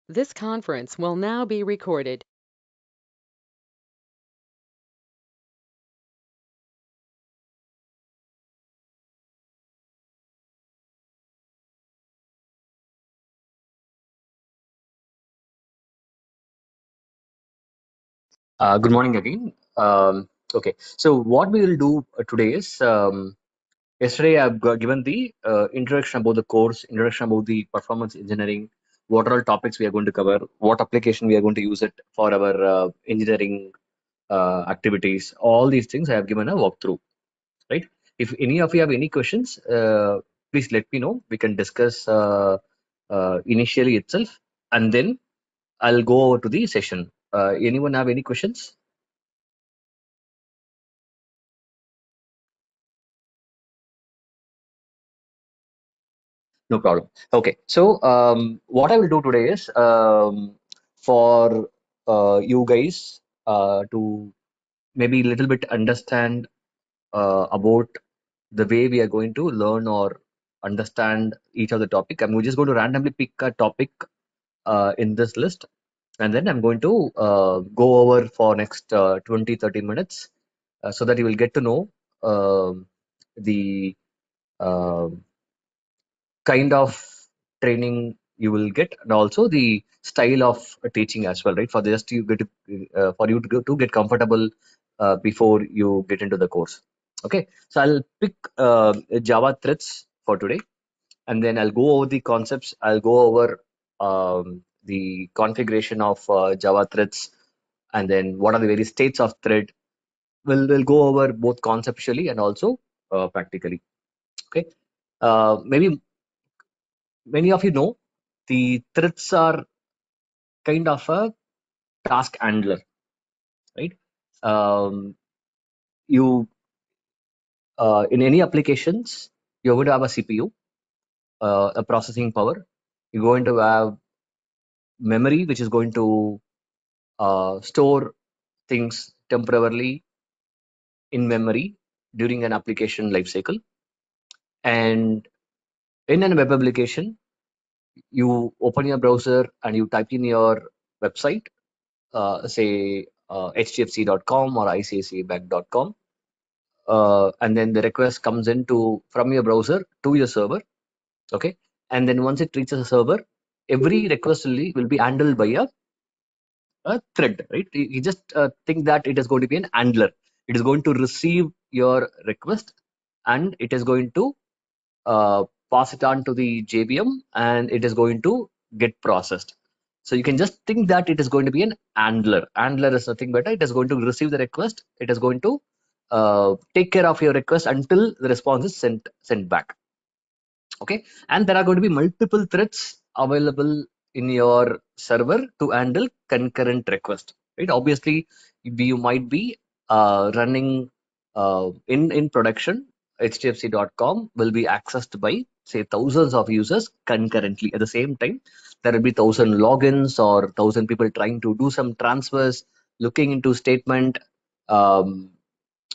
This conference will now be recorded. Good morning again. Okay, so what we will do today is yesterday I've given the introduction about the course, introduction about the performance engineering, what are all topics we are going to cover, what application we are going to use it for our engineering activities. All these things I have given a walkthrough, right? If any of you have any questions, please let me know. We can discuss initially itself, and then I'll go over to the session. Anyone have any questions? No problem. Okay, so what I will do today is for you guys to maybe a little bit understand about the way we are going to learn or understand each of the topic. I'm just going to randomly pick a topic in this list, and then I'm going to go over for next 20-30 minutes so that you will get to know the uh, kind of training you will get, and also the style of teaching as well, right? For just you get for you to get comfortable before you get into the course. Okay, so I'll pick Java threads for today, and then I'll go over the concepts. I'll go over the configuration of Java threads, and then what are the various states of thread. We'll go over both conceptually and also practically. Okay, maybe many of you know the threads are kind of a task handler, right? Um, you in any applications, you're going to have a CPU, a processing power. You're going to have memory, which is going to store things temporarily in memory during an application lifecycle. And in a web application, you open your browser and you type in your website, say hdfc.com or icicibank.com, and then the request comes into from your browser to your server. Okay, and then once it reaches a server, every request will be handled by a thread, right? You just think that it is going to be an handler. It is going to receive your request, and it is going to uh, pass it on to the JVM, and it is going to get processed. So you can just think that it is going to be an handler. Handler is nothing but it is going to receive the request. It is going to take care of your request until the response is sent back. Okay, and there are going to be multiple threads available in your server to handle concurrent request, right? Obviously, you might be running in production. hdfc.com will be accessed by say thousands of users concurrently at the same time. There will be 1,000 logins or 1,000 people trying to do some transfers, looking into statement. um,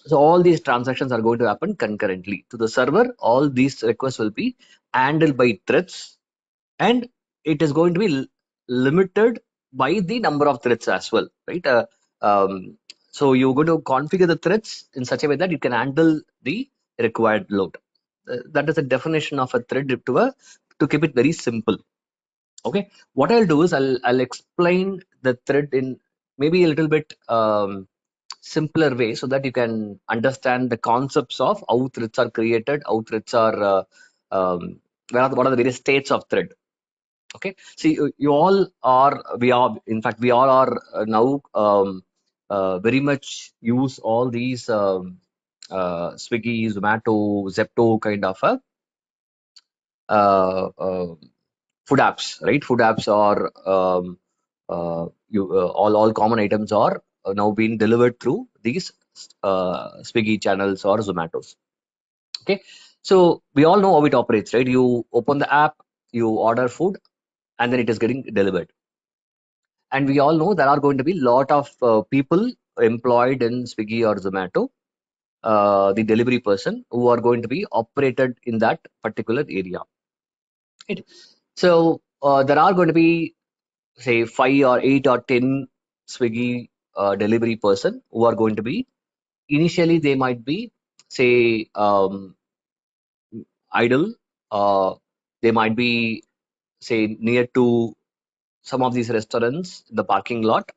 so all these transactions are going to happen concurrently to the server. All these requests will be handled by threads, and it is going to be limited by the number of threads as well, right? Um, so you're going to configure the threads in such a way that you can handle the required load. That is the definition of a thread to keep it very simple. Okay, what I'll do is I'll explain the thread in maybe a little bit simpler way so that you can understand the concepts of how threads are created, how threads are what are the various states of thread. Okay, see, you all are, we are, in fact we all are now very much use all these Swiggy, Zomato, Zepto kind of a uh, uh, food apps, right? Food apps are all common items are now being delivered through these Swiggy channels or Zomatos. Okay, so we all know how it operates, right? You open the app, you order food, and then it is getting delivered. And we all know there are going to be a lot of people employed in Swiggy or Zomato, the delivery person who are going to be operated in that particular area. Right? So there are going to be say 5 or 8 or 10 Swiggy delivery person who are going to be initially they might be say idle, they might be say near to some of these restaurants, the parking lot,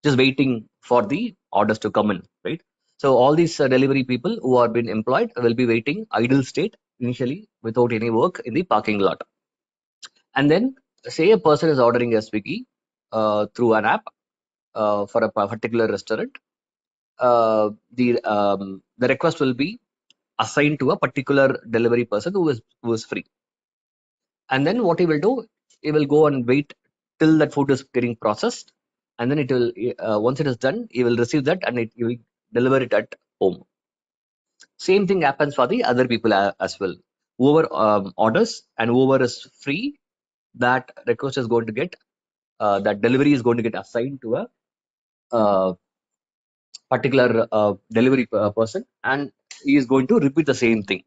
just waiting for the orders to come in, right? So all these delivery people who are been employed will be waiting idle state initially without any work in the parking lot. And then say a person is ordering a Swiggy through an app for a particular restaurant. The request will be assigned to a particular delivery person who is free. And then what he will do, he will go and wait till that food is getting processed, and then it will once it is done, he will receive that and he will deliver it at home. Same thing happens for the other people as well. Whoever orders and whoever is free, that request is going to get that delivery is going to get assigned to a uh, particular delivery person, and he is going to repeat the same thing.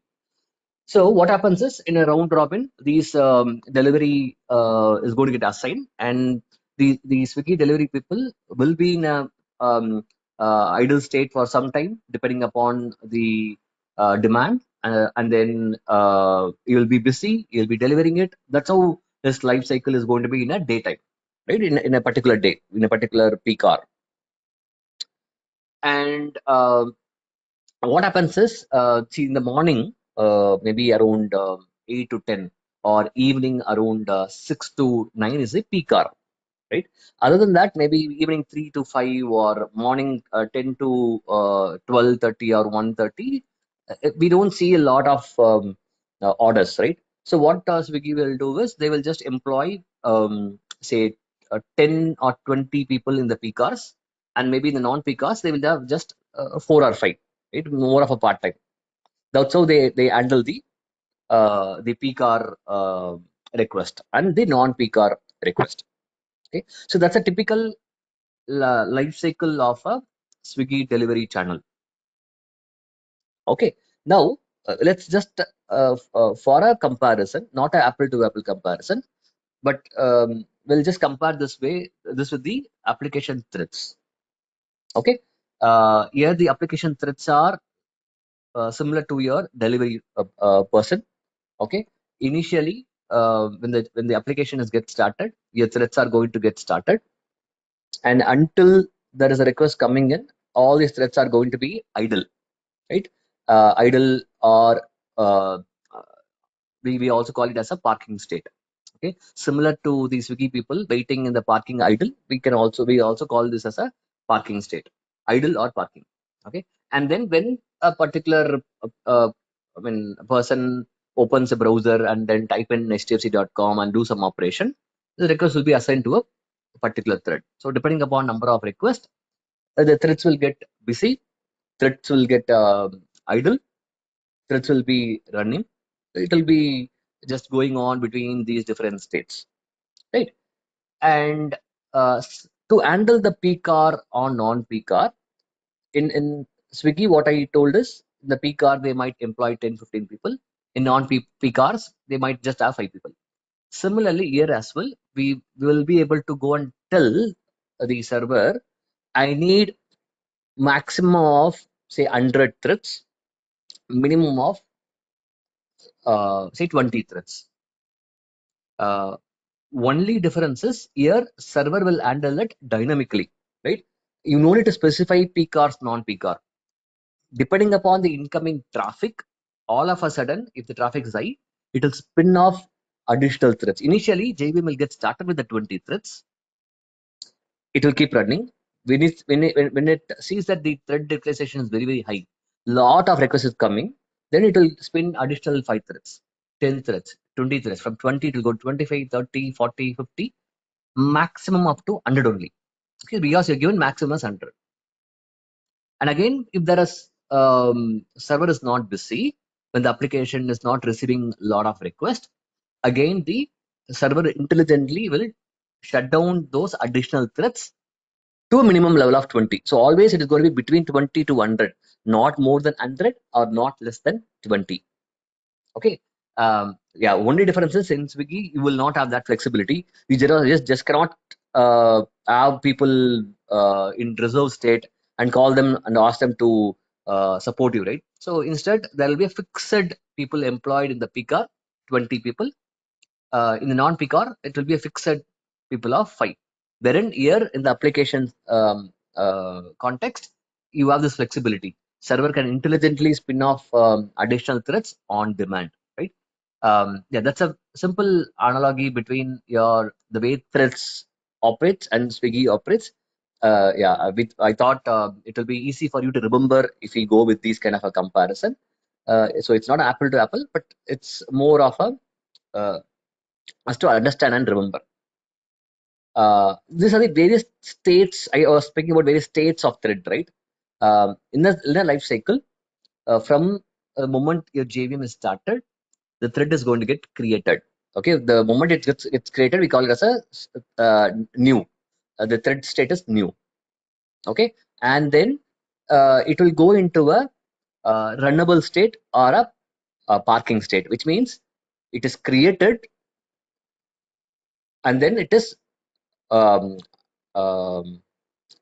So what happens is in a round robin, these delivery is going to get assigned, and the Swiggy delivery people will be in a um, idle state for some time, depending upon the demand, and then you will be busy, you'll be delivering it. That's how this life cycle is going to be in a daytime, right? In a particular day, in a particular peak hour, and what happens is see in the morning maybe around 8 to 10, or evening around 6 to 9 is a peak hour, right? Other than that, maybe evening 3 to 5, or morning 10 to 12:30 or 1:30, we don't see a lot of orders, right? So what Swiggy will do is they will just employ say 10 or 20 people in the peak hours, and maybe in the non-peak hours they will have just 4 or 5, right? More of a part-time. That's how they handle the peak hour request and the non-peak hour request. Okay, so that's a typical life cycle of a Swiggy delivery channel. Okay, now let's just for a comparison, not an apple to apple comparison, but we'll just compare this with the application threads. Okay, here the application threads are similar to your delivery person. Okay, initially when the application is get started, your threads are going to get started, and until there is a request coming in, all these threads are going to be idle, right? Idle, or uh, we also call it as a parking state. Okay, similar to the Swiggy people waiting in the parking idle, we also call this as a parking state, idle or parking. Okay, and then when a particular a person opens a browser and then type in hdfc.com and do some operation, the request will be assigned to a particular thread. So depending upon number of requests, the threads will get busy, threads will get idle, threads will be running. It will be just going on between these different states, right? And to handle the peak hour or non-peak hour, in Swiggy, what I told is the peak hour they might employ 10-15 people. In non-peak hours, they might just have 5 people. Similarly, here as well, we will be able to go and tell the server, I need maximum of say 100 threads, minimum of say 20 threads. Uh, Only difference is here server will handle it dynamically, right? You no need to specify peak hours, non-peak hour. Depending upon the incoming traffic, all of a sudden, if the traffic is high, it will spin off additional threads. Initially, JVM will get started with the 20 threads. It will keep running. When it sees that the thread utilization is very, very high, lot of requests is coming, then it will spin additional 5 threads, 10 threads, 20 threads. From 20 it will go 25, 30, 40, 50, maximum up to 100 only. Okay, because you're given maximum as 100. And again, if there is server is not busy, when the application is not receiving a lot of requests, again the server intelligently will shut down those additional threads to a minimum level of 20. So always it is going to be between 20 to 100, not more than 100 or not less than 20. Okay. Yeah, only difference is in Swiggy, you will not have that flexibility. You just cannot have people in reserve state and call them and ask them to support you, right? So instead, there will be a fixed people employed in the peak hour, 20 people. In the non-peak hour, it will be a fixed people of 5. Wherein here in the application context, you have this flexibility. Server can intelligently spin off additional threads on demand, right? Yeah, that's a simple analogy between the way threads operates and Swiggy operates. Yeah, I thought it will be easy for you to remember if we go with these kind of a comparison. So it's not apple to apple, but it's more of a us to understand and remember. These are the various states. I was speaking about various states of thread, right? In the life cycle, from the moment your JVM is started, the thread is going to get created. Okay, the moment it's created, we call it as a new. The thread state is new. Okay, and then it will go into a runnable state or a parking state, which means it is created and then um, um,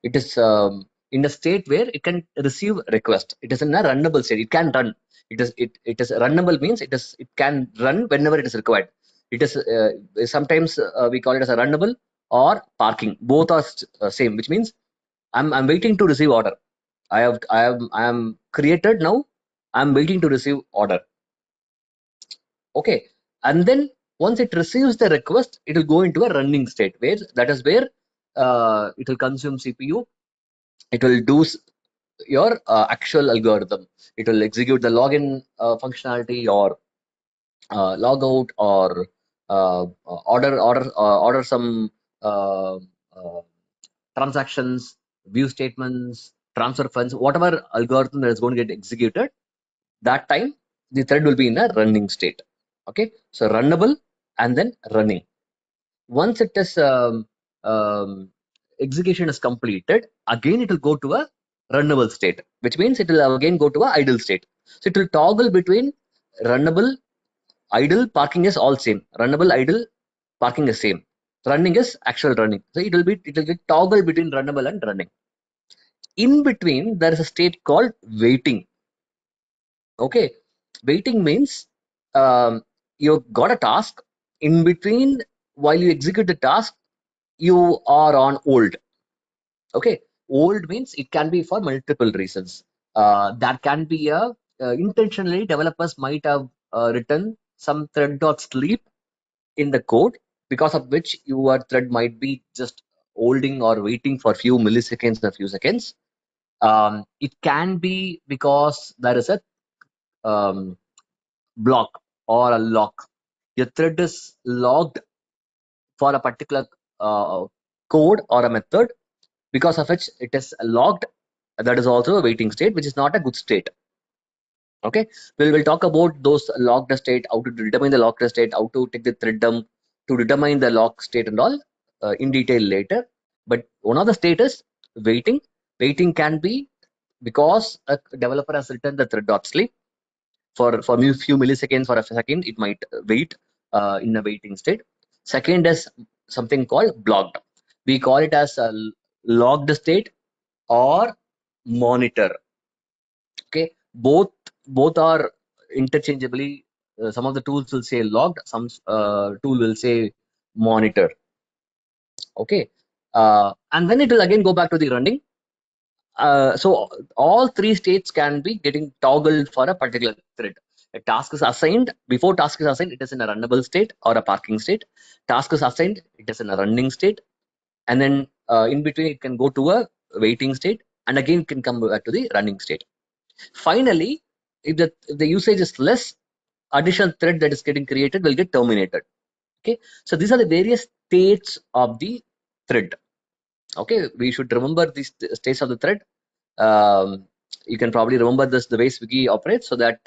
it is in a state where it can receive request. It is in a runnable state. It can run. It is runnable means it can run whenever it is required. It is sometimes we call it as a runnable or parking. Both are same, which means I'm waiting to receive order. I am created now. I'm waiting to receive order. Okay, and then once it receives the request, it will go into a running state where that is where it will consume CPU. It will do your actual algorithm. It will execute the login functionality or logout or order some uh, uh, transactions, view statements, transfer funds, whatever algorithm that is going to get executed. That time the thread will be in a running state. Okay, so runnable and then running. Once it is um, execution is completed, again it will go to a runnable state, which means it will again go to a idle state. So it will toggle between runnable, idle, parking is all same. Runnable, idle, parking is same. Running is actual running. So it will get toggle between runnable and running. In between, there is a state called waiting. Okay, waiting means you got a task. In between, while you execute the task, you are on hold. Okay, hold means it can be for multiple reasons. That can be intentionally developers might have written some thread.sleep in the code, because of which your thread might be just holding or waiting for few milliseconds or few seconds. It can be because there is a um, block or a lock. Your thread is logged for a particular code or a method, because of which it is logged. That is also a waiting state, which is not a good state. Okay, we'll talk about those locked state, how to determine the locked state, how to take the thread dump to determine the lock state and all in detail later. But one of the state is waiting. Waiting can be because a developer has written the thread.sleep for a few milliseconds, for a second it might wait in a waiting state. Second is something called blocked. We call it as a logged state or monitor. Okay, both are interchangeably. Some of the tools will say logged, some tool will say monitor. Okay, and then it will again go back to the running. So all three states can be getting toggled for a particular thread. A task is assigned. Before task is assigned, it is in a runnable state or a parking state. Task is assigned, it is in a running state, and then in between it can go to a waiting state, and again it can come back to the running state. Finally, if the usage is less, additional thread that is getting created will get terminated. Okay, so these are the various states of the thread. Okay, we should remember these states of the thread. You can probably remember this the way Swiggy operates, so that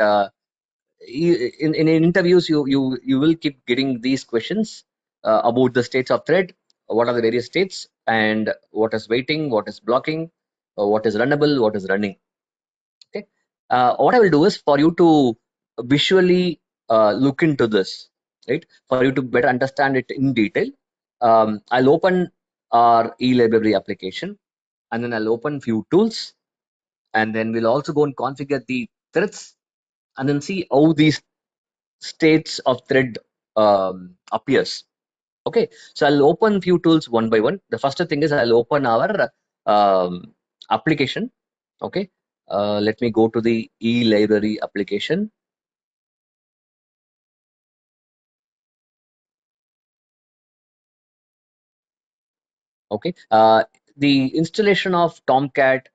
in interviews you will keep getting these questions about the states of thread. What are the various states, and what is waiting, what is blocking, what is runnable, what is running. Okay, what I will do is for you to visually look into this, right? For you to better understand it in detail, I'll open. our e-library application, and then I'll open few tools, and then we'll also go and configure the threads, and then see how these states of thread appears. Okay, so I'll open few tools one by one. The first thing is I'll open our application. Okay, let me go to the e-library application. Okay, the installation of Tomcat,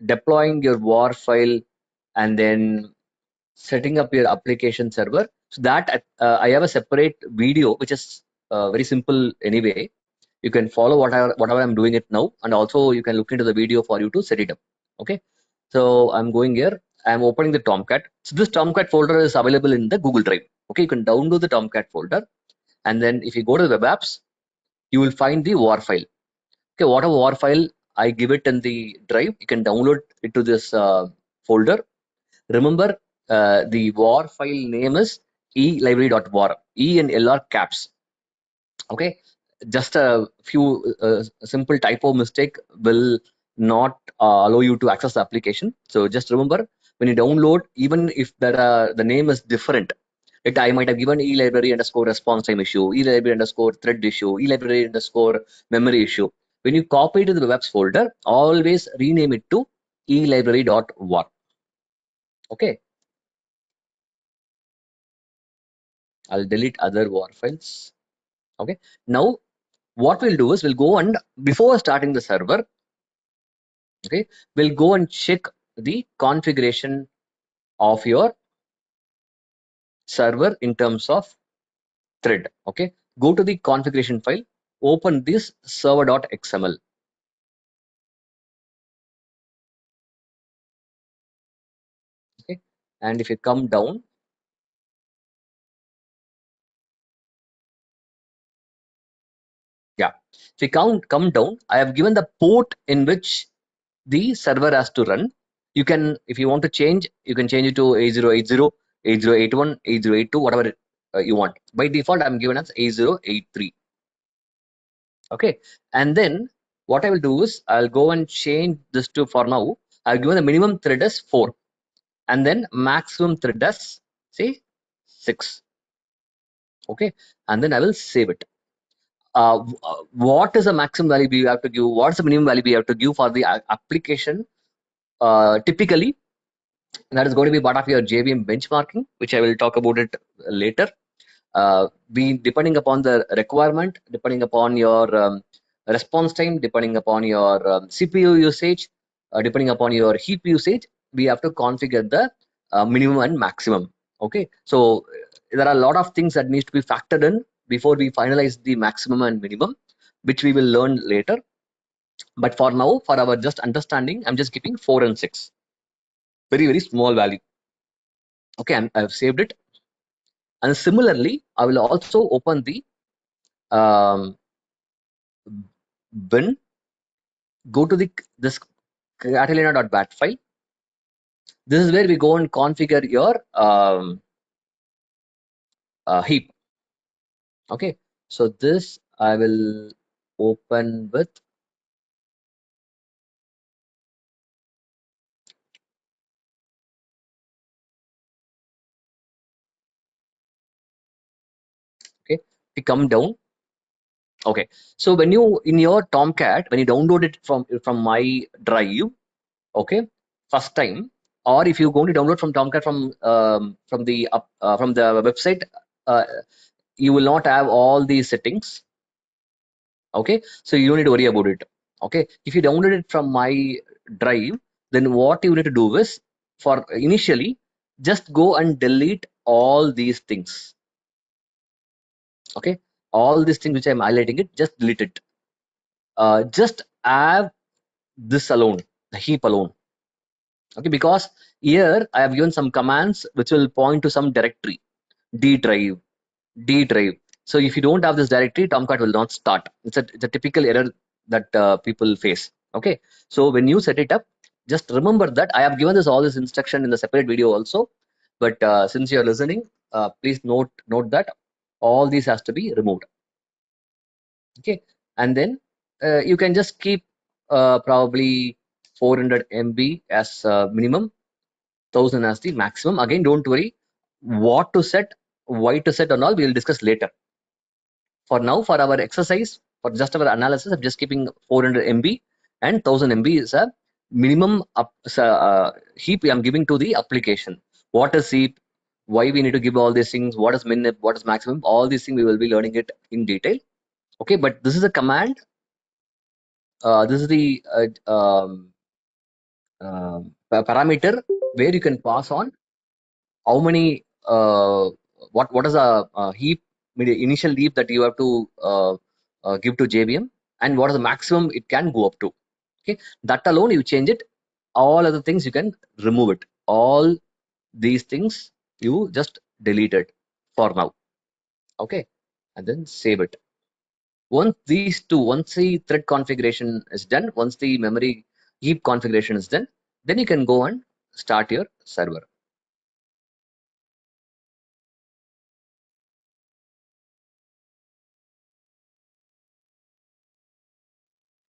deploying your war file, and then setting up your application server. So that I have a separate video which is very simple anyway. You can follow whatever I'm doing it now, and also you can look into the video for you to set it up. Okay, so I'm going here. I'm opening the Tomcat. So this Tomcat folder is available in the Google Drive. Okay, you can download the Tomcat folder, and then if you go to the web apps, you will find the war file. Okay, whatever war file I give it in the drive, you can download it to this folder. Remember, the war file name is elibrary.war. E and L are caps. Okay, just a few simple typo mistake will not allow you to access the application. So just remember, when you download, even if the name is different, I might have given e-library underscore response time issue, e-library underscore thread issue, e-library underscore memory issue. When you copy to the webs folder, always rename it to elibrary.war. Okay, I'll delete other war files. Okay, now what we'll do is we'll go and before starting the server, okay, we'll go and check the configuration of your server in terms of thread. Okay, go to the configuration file, open this server.xml. Okay, and if you come down, yeah, if you come down, I have given the port in which the server has to run. You can, if you want to change, you can change it to 8080, 8081, 8082, whatever you want. By default, I'm given as 8083. Okay, and then what I will do is I'll go and change this to, for now I've given the minimum thread as 4, and then maximum thread as say 6. Okay, and then I will save it. What is the maximum value we have to give, what's the minimum value we have to give for the application? Typically that is going to be part of your JVM benchmarking, which I will talk about it later. Be depending upon the requirement, depending upon your response time, depending upon your CPU usage, depending upon your heap usage, we have to configure the minimum and maximum. Okay, so there are a lot of things that needs to be factored in before we finalize the maximum and minimum, which we will learn later. But for now, for our just understanding, I'm just keeping 4 and 6. Very small value. Okay, I've saved it. And similarly, I will also open the bin, go to this catalina.bat file. This is where we go and configure your heap. Okay, so this I will open with okay, we come down. Okay, so when you in your Tomcat, when you download it from my drive, okay, first time, or if you're going to download from Tomcat from the website, uh, you will not have all these settings. Okay, so you don't need to worry about it. Okay, if you download it from my drive, then what you need to do is, for initially, just go and delete all these things. Okay, all these things which I'm highlighting it, just delete it. Just have this alone, the heap alone. Okay, because here I have given some commands which will point to some directory, D drive, D drive. So if you don't have this directory, Tomcat will not start. It's a typical error that people face. Okay, so when you set it up, just remember that I have given this all this instruction in the separate video also. But since you are listening, please note that all these has to be removed. Okay, and then you can just keep probably 400 MB as minimum, 1000 as the maximum. Again, don't worry what to set, why to set and all, we will discuss later. For now, for our exercise, for just our analysis, I'm just keeping 400 MB and 1000 MB is a minimum heap I'm giving to the application. What is heap? Why we need to give all these things? What is min? What is maximum? All these things we will be learning it in detail. Okay, but this is a command. This is the parameter where you can pass on how many what is a heap, initial heap that you have to give to JVM, and what is the maximum it can go up to. Okay, that alone you change it. All other things you can remove it. All these things you just delete it for now. Okay, and then save it. Once the thread configuration is done, once the memory heap configuration is done, then you can go and start your server.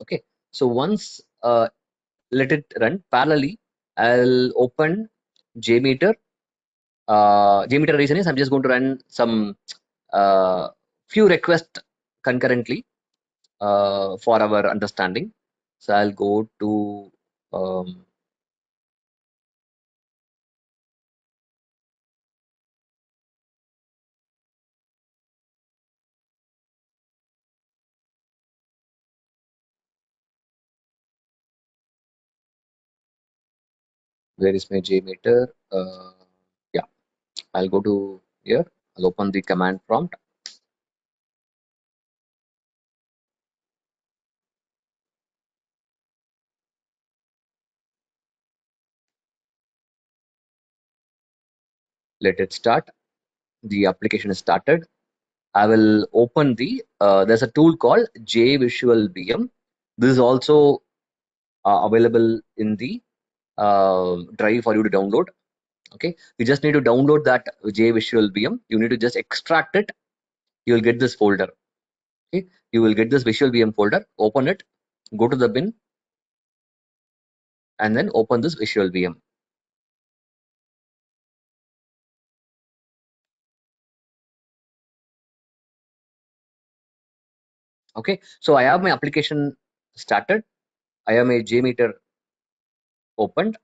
Okay, so once let it run parallelly, I'll open Jmeter. Jmeter reason is I'm just going to run some few requests concurrently for our understanding. So I'll go to where is my Jmeter? Yeah, I'll go to here. I'll open the command prompt. Let it start. The application is started. I will open the there's a tool called JVisual This is also available in the drive for you to download. Okay, you just need to download that JVisual You need to just extract it. You will get this folder. Okay, you will get this Visual VM folder. Open it, go to the bin, and then open this Visual VM. Okay, so I have my application started. I have my Jmeter opened,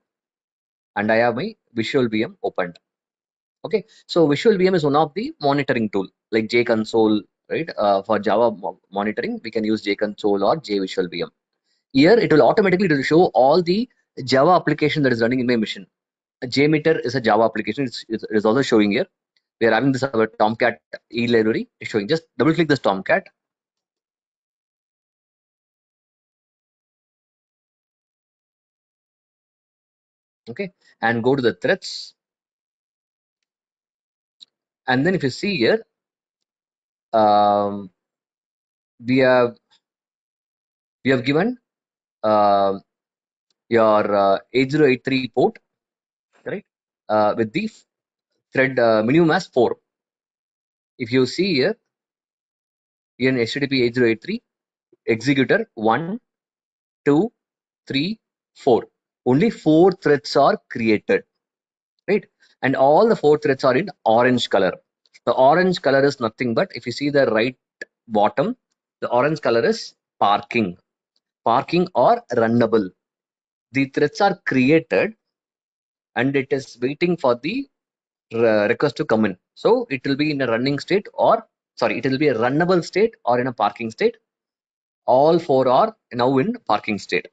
and I have my Visual VM opened. Okay, so Visual VM is one of the monitoring tool like JConsole, right? For Java monitoring, we can use JConsole or JVisual VM. Here, it will automatically show all the Java application that is running in my machine. Jmeter is a Java application. It is also showing here. We are having this our Tomcat E library. It's showing. Just double click this Tomcat. Okay, and go to the threads. And then if you see here, um, we have given your 8083 port, right? With the thread minimum as 4. If you see here, in HTTP 8083 executor 1, 2, 3, 4. Only 4 threads are created, right? And all the 4 threads are in orange color. The orange color is nothing but, if you see the right bottom, the orange color is parking or runnable. The threads are created and it is waiting for the request to come in. So it will be in a running state, or sorry, it will be a runnable state or in a parking state. All 4 are now in parking state.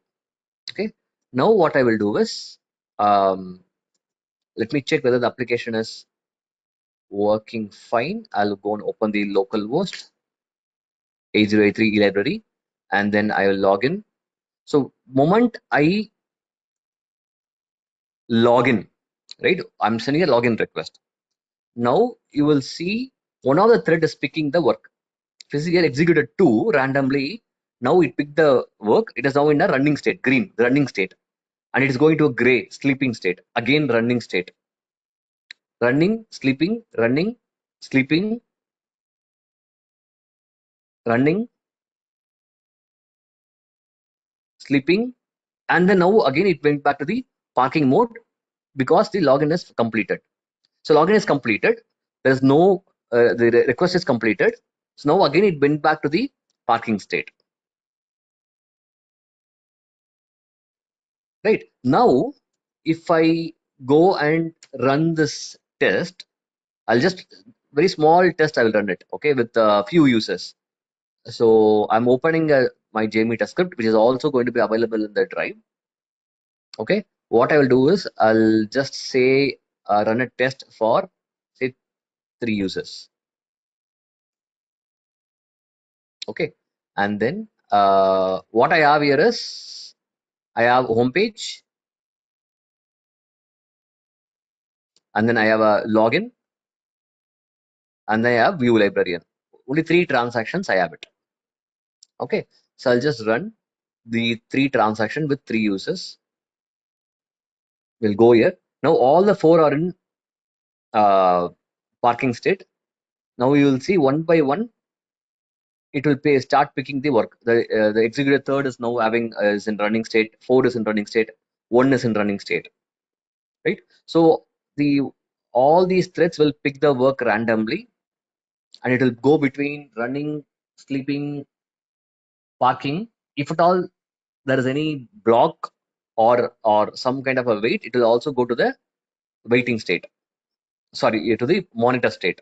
Okay, now what I will do is let me check whether the application is working fine. I'll go and open the localhost 8083 library, and then I will log in. So moment I log in, right, I'm sending a login request. Now you will see one of the thread is picking the work. Physical executed 2 randomly. Now it picked the work. It is now in a running state, green running state, and it is going to a gray sleeping state. Again running state. Running, sleeping, running, sleeping, running, sleeping, and then now again it went back to the parking mode because the login is completed. So login is completed. There's no the request is completed. So now again it went back to the parking state. Right now, if I go and run this test, I'll just very small test. I will run it. Okay, with a few users. So I'm opening my Jmeter script, which is also going to be available in the drive. Okay, what I will do is I'll just say run a test for say 3 users. Okay, and then what I have here is I have home page, and then I have a login, and then I have view librarian. Only 3 transactions I have it. Okay, so I'll just run the 3 transactions with 3 users. We'll go here. Now all the 4 are in parking state. Now you will see one by one it will start picking the work. The executive third is now having is in running state, 4 is in running state, 1 is in running state, right? So the all these threads will pick the work randomly, and it will go between running, sleeping, parking. If at all there is any block or some kind of a wait, it will also go to the waiting state. Sorry, to the monitor state.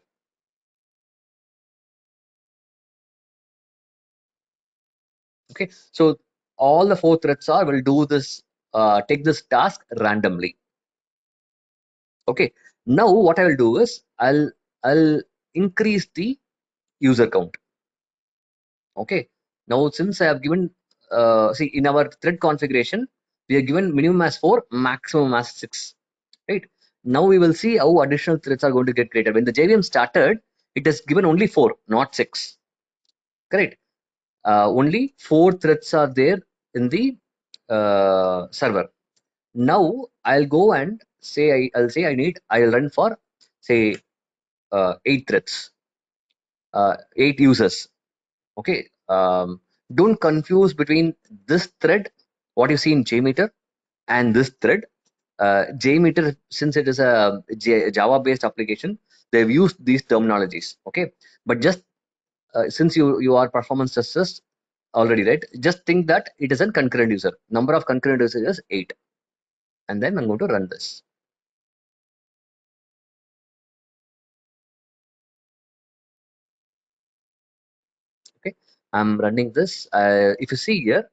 Okay, so all the 4 threads are will do this, take this task randomly. Okay, now what I will do is I'll increase the user count. Okay, now since I have given see in our thread configuration we are given minimum as 4, maximum as 6, right? Now we will see how additional threads are going to get created. When the JVM started, it is given only 4, not 6. Correct. Only 4 threads are there in the server. Now I'll go and say I'll run for say 8 threads, 8 users. Okay. Don't confuse between this thread, what you see in Jmeter, and this thread. Jmeter, since it is a Java-based application, they've used these terminologies. Okay, but just since you are performance testers already, right? Just think that it is a concurrent user. Number of concurrent users is 8, and then I'm going to run this. Okay, I'm running this. If you see here,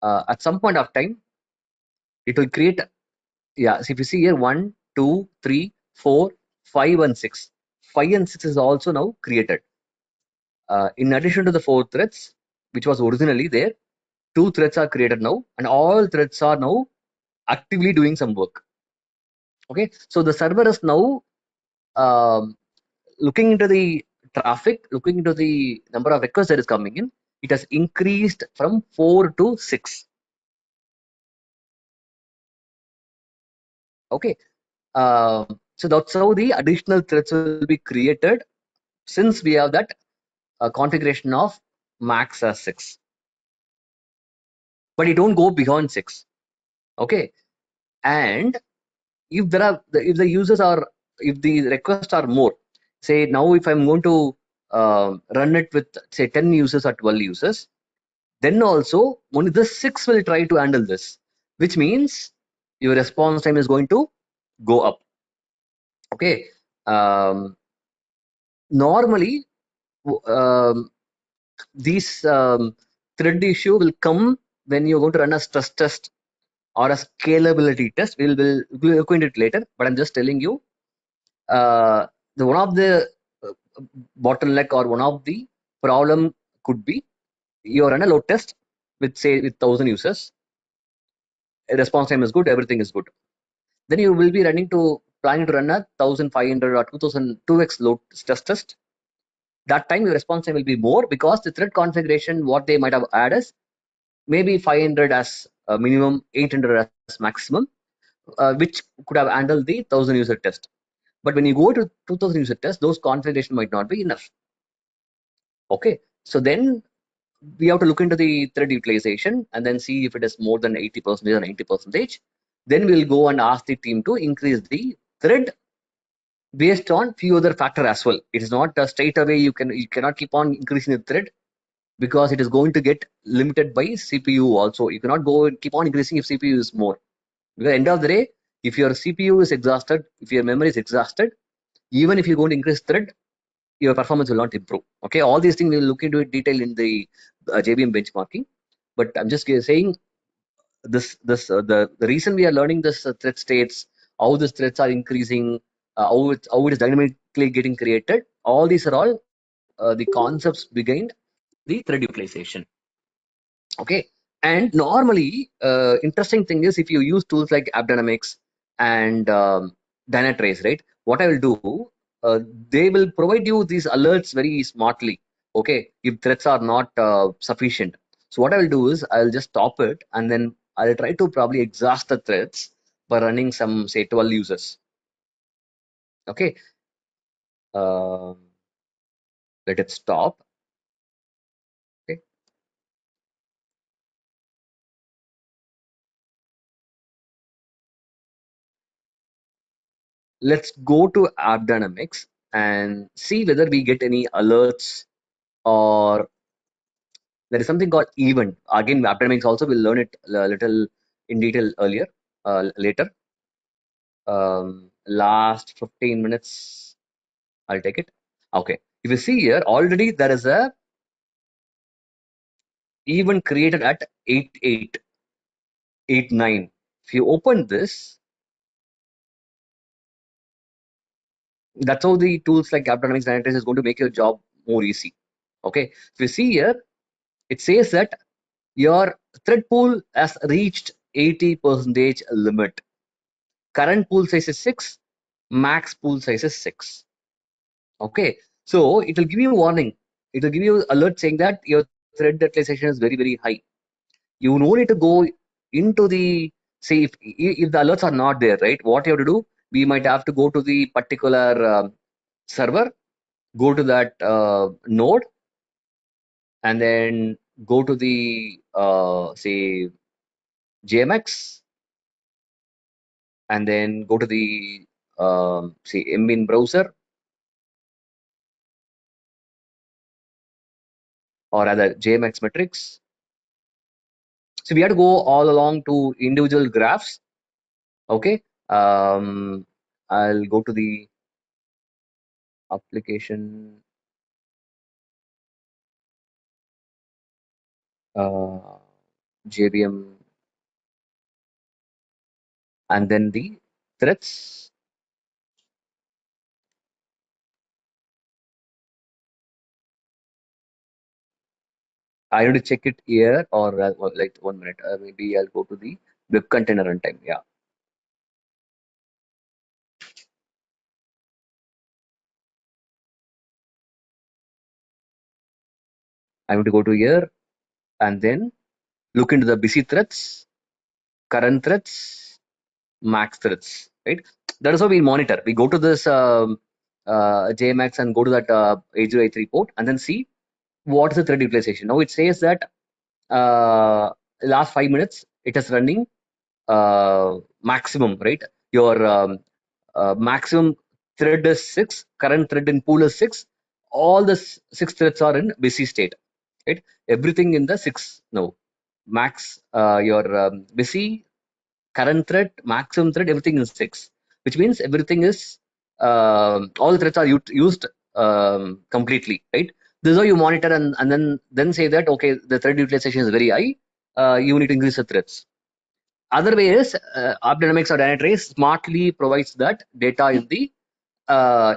at some point of time, it will create. Yeah, so if you see here, 1, 2, 3, 4, 5, and 6. 5 and 6 is also now created. In addition to the 4 threads, which was originally there, 2 threads are created now, and all threads are now actively doing some work. Okay, so the server is now um, looking into the traffic, looking into the number of requests that is coming in. It has increased from 4 to 6. Okay, so that's how the additional threads will be created since we have that configuration of max as 6, but it don't go beyond 6. Okay, and if there are if the users are if the requests are more, say now if I'm going to run it with say 10 users or 12 users, then also only the 6 will try to handle this, which means your response time is going to go up. Okay, normally um, these thread issue will come when you're going to run a stress test or a scalability test. We'll look into it later, but I'm just telling you the one of the uh, bottleneck or one of the problem could be you run a load test with say with 1,000 users, response time is good, everything is good. Then you will be planning to run a 1,500 or 2,000 2x load stress test. That time your response time will be more because the thread configuration what they might have added is maybe 500 as minimum, 800 as maximum, which could have handled the 1,000 user test. But when you go to 2,000 user test, those configuration might not be enough. Okay, so then we have to look into the thread utilization and then see if it is more than 80% or 90%. Then we'll go and ask the team to increase the thread based on few other factor as well. It is not straight away you cannot keep on increasing the thread, because it is going to get limited by CPU also. You cannot go and keep on increasing if CPU is more. Because at the end of the day, if your CPU is exhausted, if your memory is exhausted, even if you're going to increase thread, your performance will not improve. Okay, all these things we'll look into it detail in the JVM benchmarking. But I'm just saying the reason we are learning this thread states, how these threads are increasing, how it is dynamically getting created. All these are all the concepts behind the thread utilization. Okay, and normally interesting thing is, if you use tools like AppDynamics and Dynatrace, right? What I will do, they will provide you these alerts very smartly. Okay, if threats are not sufficient. So what I will do is I'll just stop it, and then I'll try to probably exhaust the threads by running some, say, 12 users. Okay, um, let it stop. Okay, let's go to AppDynamics and see whether we get any alerts, or there is something called event. Again, AppDynamics also will learn it a little in detail earlier, later. Last 15 minutes, I'll take it. Okay, if you see here, already there is a event created at 8889. If you open this, that's how the tools like AppDynamics Dynatrace is going to make your job more easy. Okay, if you see here, it says that your thread pool has reached 80% limit. Current pool size is 6, max pool size is 6. Okay, so it will give you a warning. It will give you alert saying that your thread utilization is very, very high. You no need to go into the, say, if the alerts are not there, right? What you have to do, we might have to go to the particular server, go to that node, and then go to the say JMX, and then go to the say MBIN browser, or rather JMX metrics. So we have to go all along to individual graphs. Okay, I'll go to the application, JVM, and then the threads. I need to check it here, or like 1 minute. Maybe I'll go to the web container runtime. Yeah, I need to go to here and then look into the busy threads, current threads, max threads. Right. That is how we monitor. We go to this JMax and go to that 8083 port and then see what is the thread utilization. Now it says that last 5 minutes it is running maximum, right? Your maximum thread is 6, current thread in pool is 6, all the 6 threads are in busy state, right? Everything in the 6 now. Max, your busy, current thread, maximum thread, everything is 6, which means everything is all the threads are used completely, right? This is how you monitor, and then say that okay, the thread utilization is very high, you need to increase the threads. Other way is AppDynamics or Dynatrace smartly provides that data in the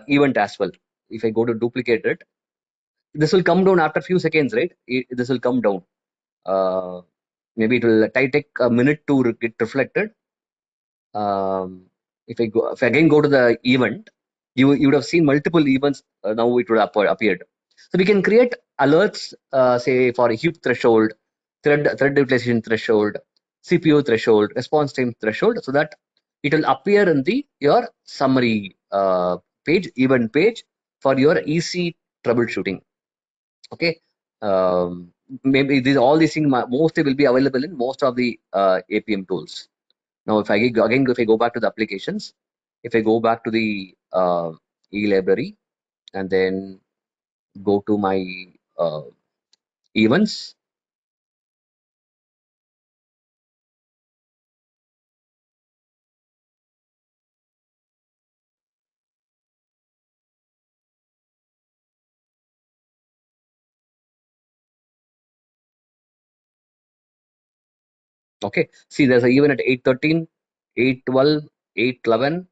event as well. If I go to duplicate it, this will come down after a few seconds, right? This will come down. Maybe it will take a minute to get reflected. If I again go to the event, you would have seen multiple events. Now it would have appeared. So we can create alerts, say for a heap threshold, thread utilization threshold, CPU threshold, response time threshold, so that it will appear in the your summary page, event page, for your easy troubleshooting. Okay, maybe all these things mostly will be available in most of the APM tools. Now, if I go back to the applications, if I go back to the e-library and then go to my events, okay, see there's an event at 8:13, 8:12, 8:11,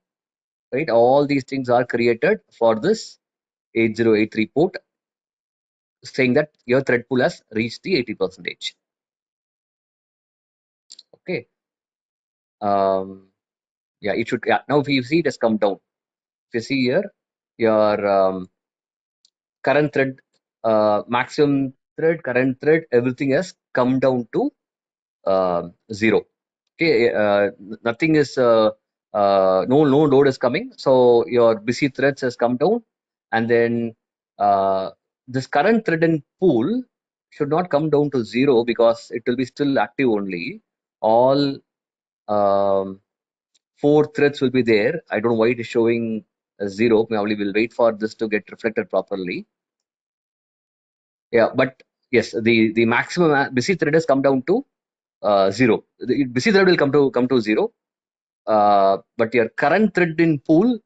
right? All these things are created for this 8083 port, saying that your thread pool has reached the 80%. Okay. Yeah, it should. Yeah, now if you see it has come down. If you see here, your current thread, maximum thread, current thread, everything has come down to 0. Okay, nothing is no load is coming, so your busy threads has come down, and then this current thread in pool should not come down to 0 because it will be still active only. All um, 4 threads will be there. I don't know why it is showing 0. Probably we'll wait for this to get reflected properly. Yeah, but yes, the maximum busy thread has come down to 0. The busy thread will come to 0, but your current thread in pool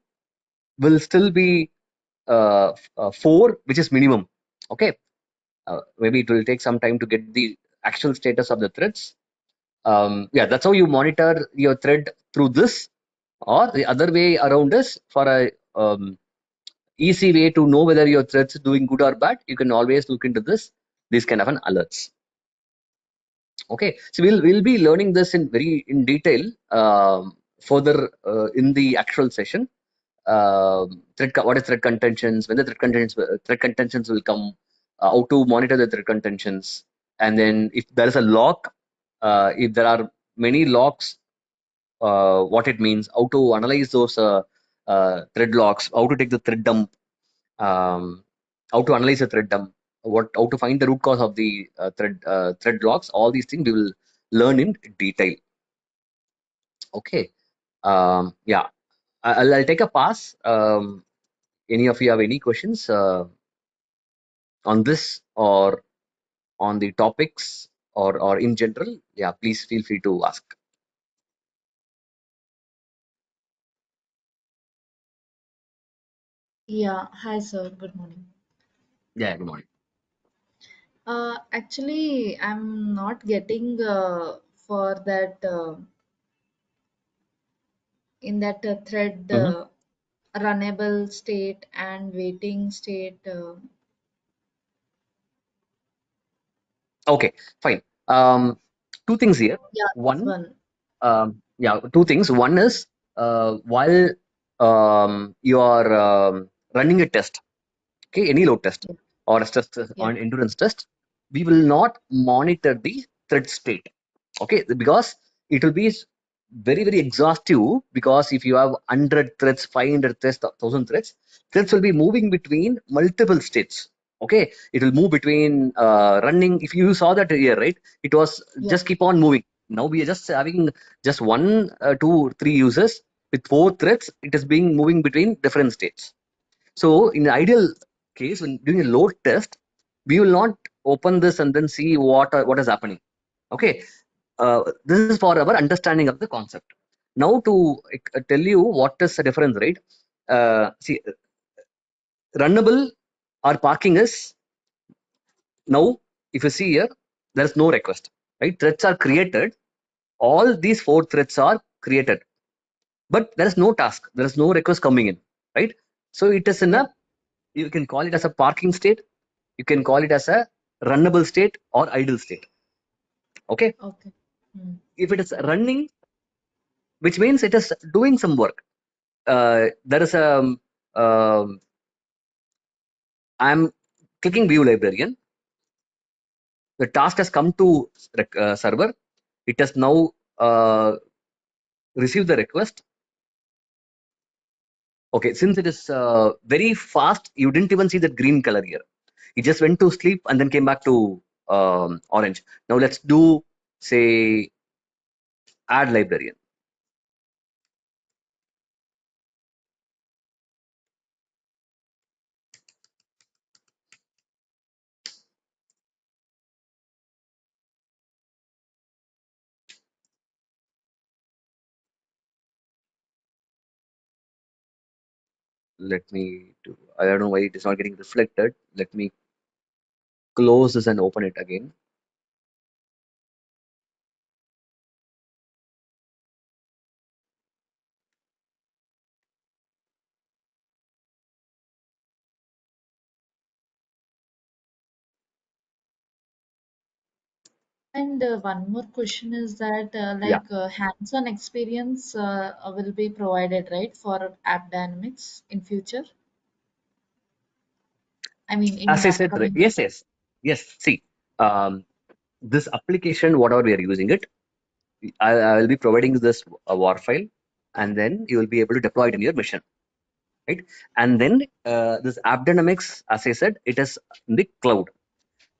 will still be 4, which is minimum. Okay, maybe it will take some time to get the actual status of the threads. Yeah, that's how you monitor your thread through this. Or the other way around is for a easy way to know whether your threads is doing good or bad. You can always look into this kind of an alerts. Okay, so we'll be learning this in detail further in the actual session. What is thread contentions, when the thread contentions will come, how to monitor the thread contentions, and then if there is a lock, if there are many locks, what it means, how to analyze those thread locks, how to take the thread dump, how to analyze the thread dump, how to find the root cause of the thread locks. All these things we will learn in detail. Okay. Yeah, I'll take a pass. Any of you have any questions on this or on the topics or in general? Yeah, please feel free to ask. Yeah, hi sir, good morning. Yeah, good morning. Actually, I'm not getting for that in that thread Mhm. runnable state and waiting state. Okay, fine. Two things here. Yeah, this One, one. yeah, two things. One is while you are running a test, okay, any load test Yeah, or a test yeah, on endurance test, we will not monitor the thread state, okay, because it will be very exhaustive, because if you have 100 threads, 500 threads, 1000 threads will be moving between multiple states. Okay, it will move between running. If you saw that here, right, it was yeah. just keep on moving. Now we are just having just one, two, three users with 4 threads. It is being moving between different states. So in the ideal case, when doing a load test, we will not open this and then see what is happening. Okay, this is for our understanding of the concept. Now to tell you what is the difference, right? See, runnable or parking is now. If you see here, there is no request, right? Threads are created. All these 4 threads are created, but there is no task. There is no request coming in, right? So it is in Yeah. a, you can call it as a parking state. You can call it as a runnable state or idle state. Okay, Okay. Hmm. if it is running, which means it is doing some work. There is a I'm clicking view librarian. The task has come to server. It has now received the request. Okay, since it is very fast, you didn't even see that green color here. It just went to sleep and then came back to. orange. Now let's do, say, add librarian. Let me do, I don't know why it is not getting reflected. Let me close this and open it again. And one more question is that Yeah, hands-on experience will be provided, right, for AppDynamics in future? I mean, in as I said, upcoming. yes. See, um, this application, whatever we are using it, I will be providing this war file, and then you will be able to deploy it in your mission, right? And then this AppDynamics, as I said, it is in the cloud.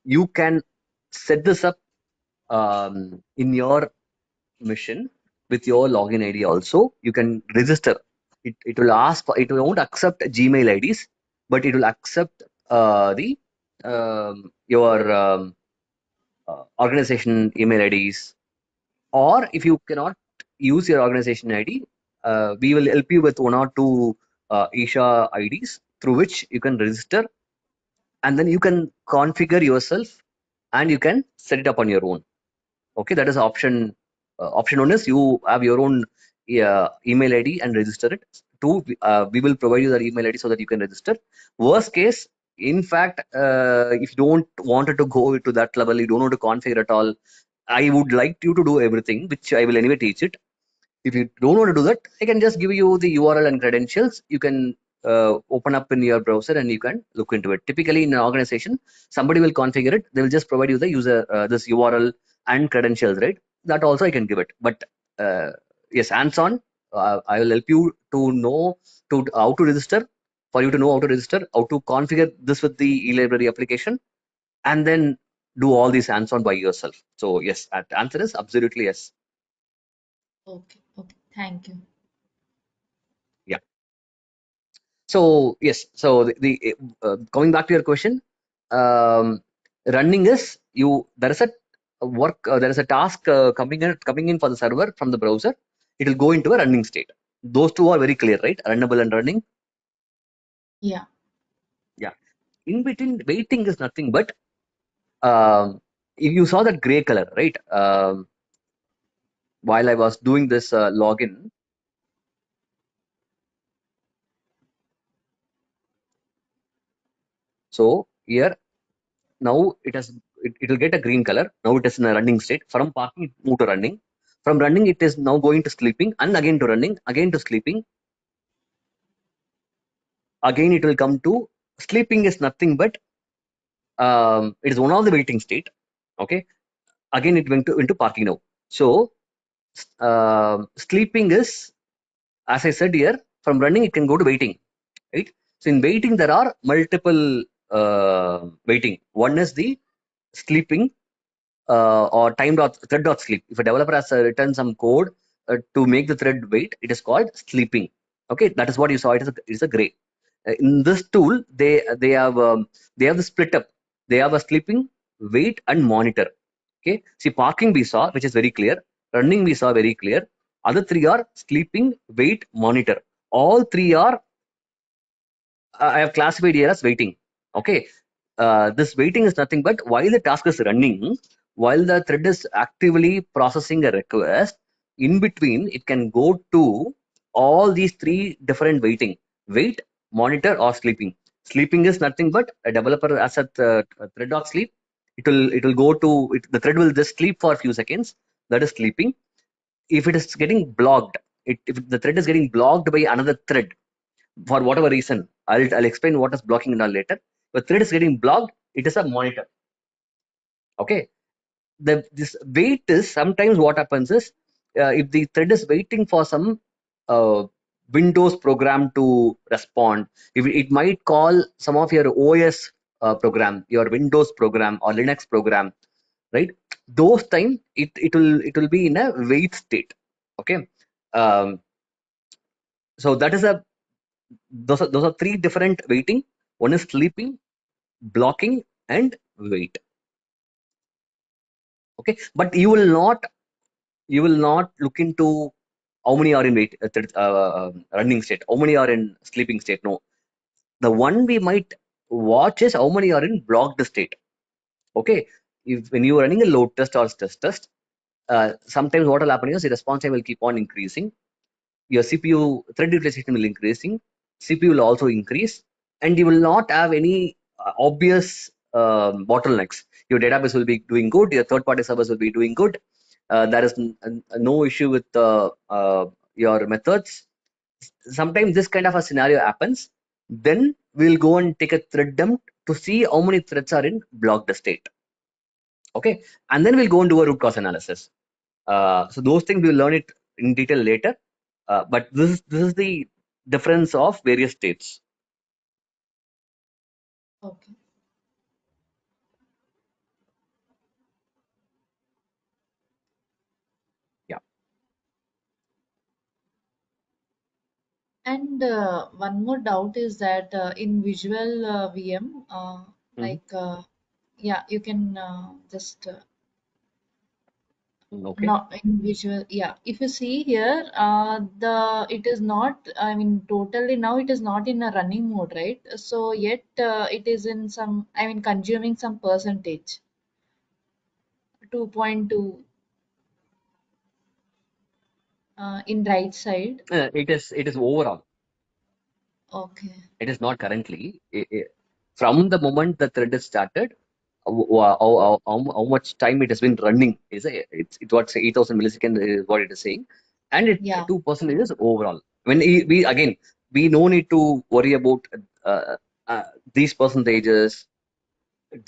You can set this up in your mission with your login ID also. You can register. It will ask for, it won't accept Gmail IDs, but it will accept the your organization email IDs. Or if you cannot use your organization ID, we will help you with one or two Isha IDs through which you can register, and then you can configure yourself and you can set it up on your own. Okay, that is option. Option one is you have your own email ID and register it. Two, we will provide you the email ID so that you can register. Worst case, in fact, if you don't wanted to go to that level, you don't want to configure at all, I would like you to do everything, which I will anyway teach it. If you don't want to do that, I can just give you the URL and credentials. You can open up in your browser and you can look into it. Typically in an organization, somebody will configure it. They will just provide you the user this URL and credentials, right? That also I can give it. But yes, hands-on, I will help you to know to how to register, for you to know how to register, how to configure this with the e-library application, and then do all these hands-on by yourself. So yes, the answer is absolutely yes. Okay, okay. Thank you. Yeah. So yes, so coming back to your question, um, running is you, there is a work, there is a task coming in for the server from the browser. It will go into a running state. Those two are very clear, right? Runnable and running. Yeah. Yeah. In between, waiting is nothing but if you saw that gray color, right? While I was doing this login, so here now it will get a green color. Now it is in a running state. From parking it moved to running. From running it is now going to sleeping, and again to running, again to sleeping. Again it will come to sleeping is nothing but it is one of the waiting state. Okay. Again it went to into parking now. So sleeping is, as I said here, from running it can go to waiting, right? So in waiting there are multiple waiting. One is the sleeping, or time dot thread dot sleep. If a developer has written some code to make the thread wait, it is called sleeping. Okay, that is what you saw. It is a gray. In this tool, they have the split up. They have a sleeping, wait, and monitor. Okay, see, parking we saw, which is very clear. Running we saw very clear. Other three are sleeping, wait, monitor. All three are I have classified here as waiting. Okay, this waiting is nothing but while the task is running, while the thread is actively processing a request, in between it can go to all these three different waiting: wait, monitor, or sleeping. Sleeping is nothing but a developer as a thread of sleep. It will go to it, the thread will just sleep for a few seconds. That is sleeping. If it is getting blocked, if the thread is getting blocked by another thread, for whatever reason, I'll explain what is blocking and all later. The thread is getting blocked, it is a monitor. Okay, this wait is sometimes what happens is if the thread is waiting for some uh, Windows program to respond, if it might call some of your OS program, your Windows program or Linux program, right? Those time it will be in a wait state. Okay. Um, so that is a those are three different waiting. One is sleeping, blocking, and wait. Okay, but you will not look into how many are in running state, how many are in sleeping state. No, the one we might watch is how many are in blocked state. Okay, if when you are running a load test or stress test, sometimes what will happen is the response time will keep on increasing. Your CPU thread utilization will increasing, CPU will also increase, and you will not have any obvious bottlenecks. Your database will be doing good, your third-party servers will be doing good. There is no issue with your methods. Sometimes this kind of a scenario happens. Then we'll go and take a thread dump to see how many threads are in blocked state. Okay, and then we'll go and do a root cause analysis. So those things we'll learn it in detail later. But this is the difference of various states. Okay. Yeah. And one more doubt is that in visual VM, Mhm. like yeah, you can just Okay. not in visual. Yeah, if you see here, it is not. I mean, totally now it is not in a running mode, right? So yet it is in some. I mean, consuming some percentage. 2.2 in right side. It is overall. Okay. It is not currently. From the moment the thread is started, how much time it has been running is it's what say 8,000 milliseconds is what it is saying, and it Yeah. 2% is overall. When we again we no need to worry about uh, uh, these percentages.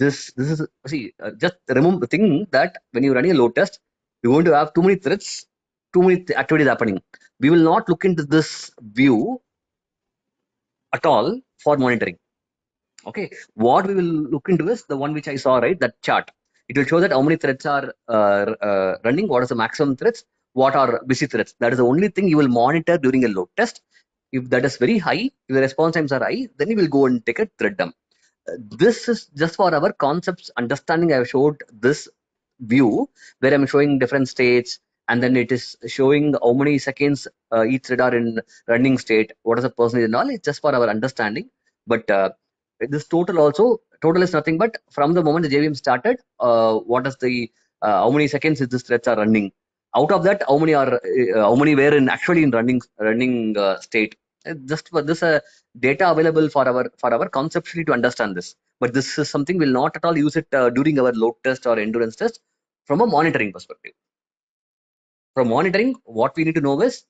This is see just remember think that when you're running a load test, you're going to have too many threads, too many activities happening. We will not look into this view at all for monitoring. Okay, what we will look into is the one which I saw, right? That chart. It will show that how many threads are running, what is the maximum threads, what are busy threads. That is the only thing you will monitor during a load test. If that is very high, if the response times are high, then you will go and take a thread dump. This is just for our concepts understanding. I have showed this view where I'm showing different states, and then it is showing how many seconds each thread are in running state, what is the percentage and all. It's just for our understanding. But this total is nothing but from the moment the JVM started, what is the how many seconds is this threads are running. Out of that, how many were in actually in running state. Just for this data available for our conceptually to understand this. But this is something we'll not at all use it during our load test or endurance test from a monitoring perspective. From monitoring, what we need to know is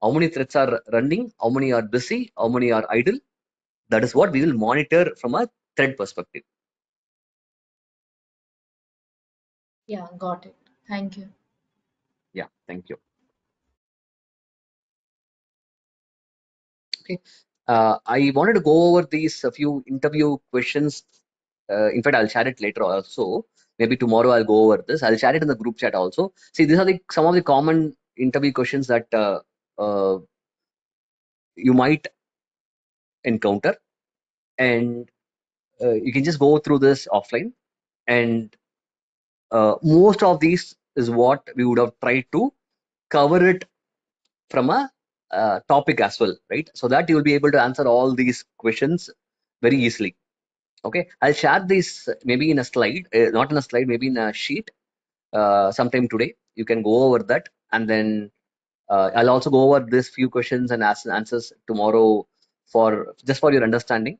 how many threads are running, how many are busy, how many are idle. That is what we will monitor from a thread perspective. Yeah, got it. Thank you. Yeah, thank you. Okay. I wanted to go over these a few interview questions. In fact, I'll share it later also. Maybe tomorrow I'll go over this. I'll share it in the group chat also. See, these are some of the common interview questions that you might encounter, and you can just go through this offline. And most of these is what we would have tried to cover it from a topic as well, right? So that you will be able to answer all these questions very easily. Okay, I'll share this maybe in a slide, not in a slide, maybe in a sheet sometime today. You can go over that, and then I'll also go over this few questions and answers tomorrow for just for your understanding.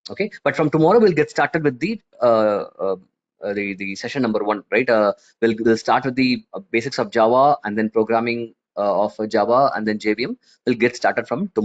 Okay, but from tomorrow we'll get started with the session number 1, right? We'll start with the basics of Java, and then programming of Java, and then JVM. We'll get started from tomorrow.